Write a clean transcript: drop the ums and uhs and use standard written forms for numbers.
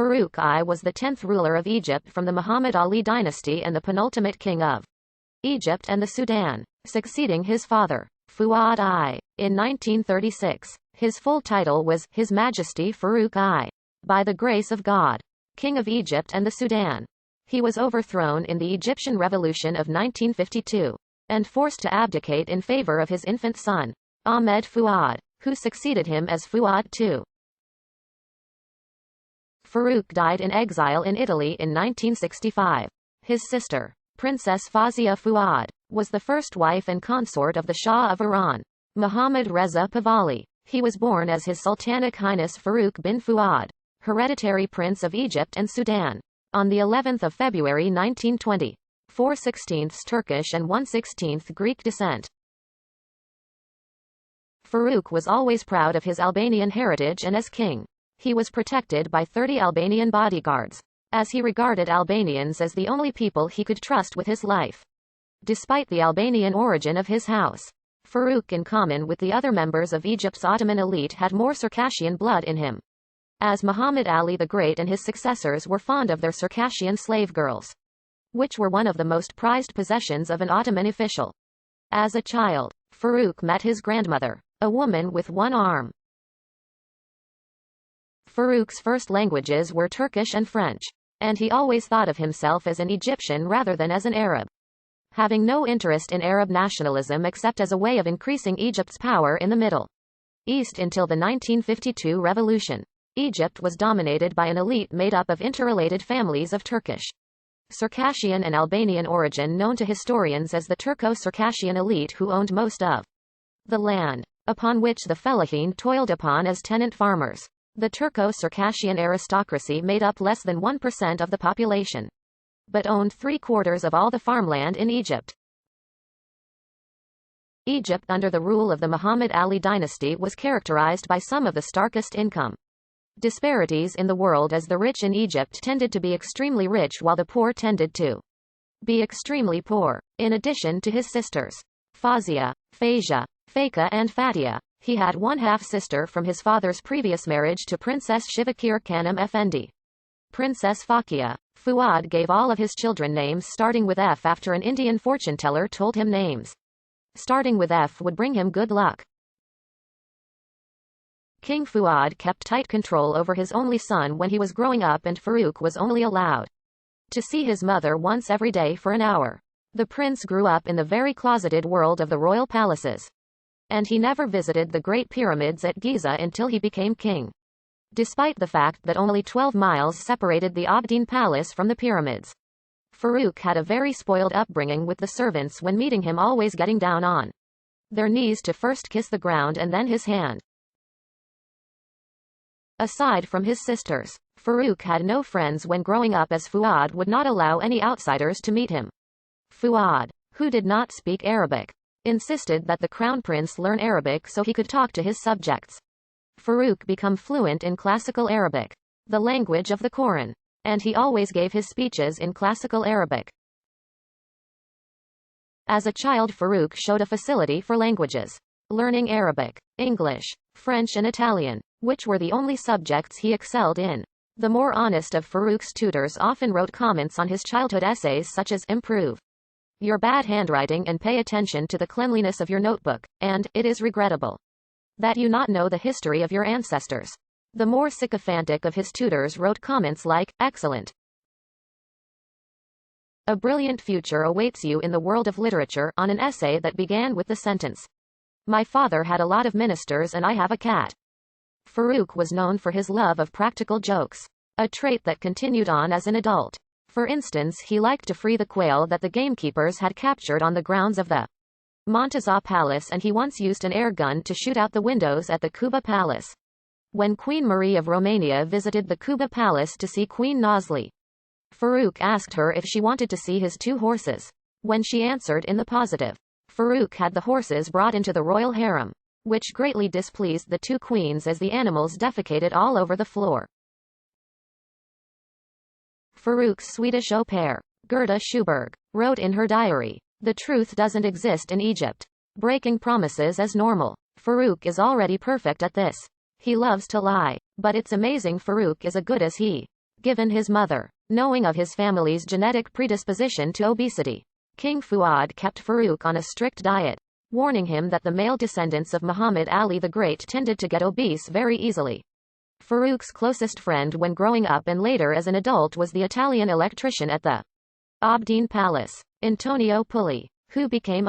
Farouk I was the 10th ruler of Egypt from the Muhammad Ali dynasty and the penultimate king of Egypt and the Sudan, succeeding his father, Fuad I. In 1936, his full title was His Majesty Farouk I. By the grace of God, King of Egypt and the Sudan. He was overthrown in the Egyptian Revolution of 1952, and forced to abdicate in favor of his infant son, Ahmed Fuad, who succeeded him as Fuad II. Farouk died in exile in Italy in 1965. His sister, Princess Fazia Fuad, was the first wife and consort of the Shah of Iran, Mohammad Reza Pahlavi. He was born as His Sultanic Highness Farouk bin Fuad, hereditary Prince of Egypt and Sudan, on the 11th of February 1920. 4/16 Turkish and 1/16 Greek descent. Farouk was always proud of his Albanian heritage, and as king, he was protected by 30 Albanian bodyguards, as he regarded Albanians as the only people he could trust with his life. Despite the Albanian origin of his house, Farouk, in common with the other members of Egypt's Ottoman elite, had more Circassian blood in him, as Muhammad Ali the Great and his successors were fond of their Circassian slave girls, which were one of the most prized possessions of an Ottoman official. As a child, Farouk met his grandmother, a woman with one arm. Farouk's first languages were Turkish and French, and he always thought of himself as an Egyptian rather than as an Arab, having no interest in Arab nationalism except as a way of increasing Egypt's power in the Middle East until the 1952 revolution. Egypt was dominated by an elite made up of interrelated families of Turkish, Circassian and Albanian origin, known to historians as the Turco-Circassian elite, who owned most of the land, upon which the fellahin toiled upon as tenant farmers. The Turco-Circassian aristocracy made up less than 1% of the population, but owned 3/4 of all the farmland in Egypt. Egypt under the rule of the Muhammad Ali dynasty was characterized by some of the starkest income disparities in the world, as the rich in Egypt tended to be extremely rich while the poor tended to be extremely poor. In addition to his sisters, Fazia, Fazia, Faika and Fatia, he had one half-sister from his father's previous marriage to Princess Shivakir Khanum Effendi. Princess Fakia. Fuad gave all of his children names starting with F after an Indian fortune-teller told him names starting with F would bring him good luck. King Fuad kept tight control over his only son when he was growing up, and Farouk was only allowed to see his mother once every day for an hour. The prince grew up in the very closeted world of the royal palaces, and he never visited the Great Pyramids at Giza until he became king, despite the fact that only 12 miles separated the Abdin Palace from the pyramids. Farouk had a very spoiled upbringing, with the servants when meeting him always getting down on their knees to first kiss the ground and then his hand. Aside from his sisters, Farouk had no friends when growing up, as Fuad would not allow any outsiders to meet him. Fuad, who did not speak Arabic, insisted that the crown prince learn Arabic so he could talk to his subjects. Farouk became fluent in classical Arabic, the language of the Quran, and he always gave his speeches in classical Arabic. As a child, Farouk showed a facility for languages, learning Arabic, English, French and Italian, which were the only subjects he excelled in. The more honest of Farouk's tutors often wrote comments on his childhood essays such as, "Improve your bad handwriting and pay attention to the cleanliness of your notebook," and, "It is regrettable that you not know the history of your ancestors." The more sycophantic of his tutors wrote comments like, "Excellent. A brilliant future awaits you in the world of literature," on an essay that began with the sentence, "My father had a lot of ministers and I have a cat." Farouk was known for his love of practical jokes, a trait that continued on as an adult. For instance, he liked to free the quail that the gamekeepers had captured on the grounds of the Montazah Palace, and he once used an air gun to shoot out the windows at the Kuba Palace. When Queen Marie of Romania visited the Kuba Palace to see Queen Nazli, Farouk asked her if she wanted to see his 2 horses. When she answered in the positive, Farouk had the horses brought into the royal harem, which greatly displeased the 2 queens as the animals defecated all over the floor. Farouk's Swedish au pair, Gerda Schuberg, wrote in her diary, "The truth doesn't exist in Egypt. Breaking promises is normal. Farouk is already perfect at this. He loves to lie. But it's amazing Farouk is as good as he given his mother. Knowing of his family's genetic predisposition to obesity, King Fuad kept Farouk on a strict diet, warning him that the male descendants of Muhammad Ali the Great tended to get obese very easily. Farouk's closest friend when growing up and later as an adult was the Italian electrician at the Abdeen Palace, Antonio Pulli, who became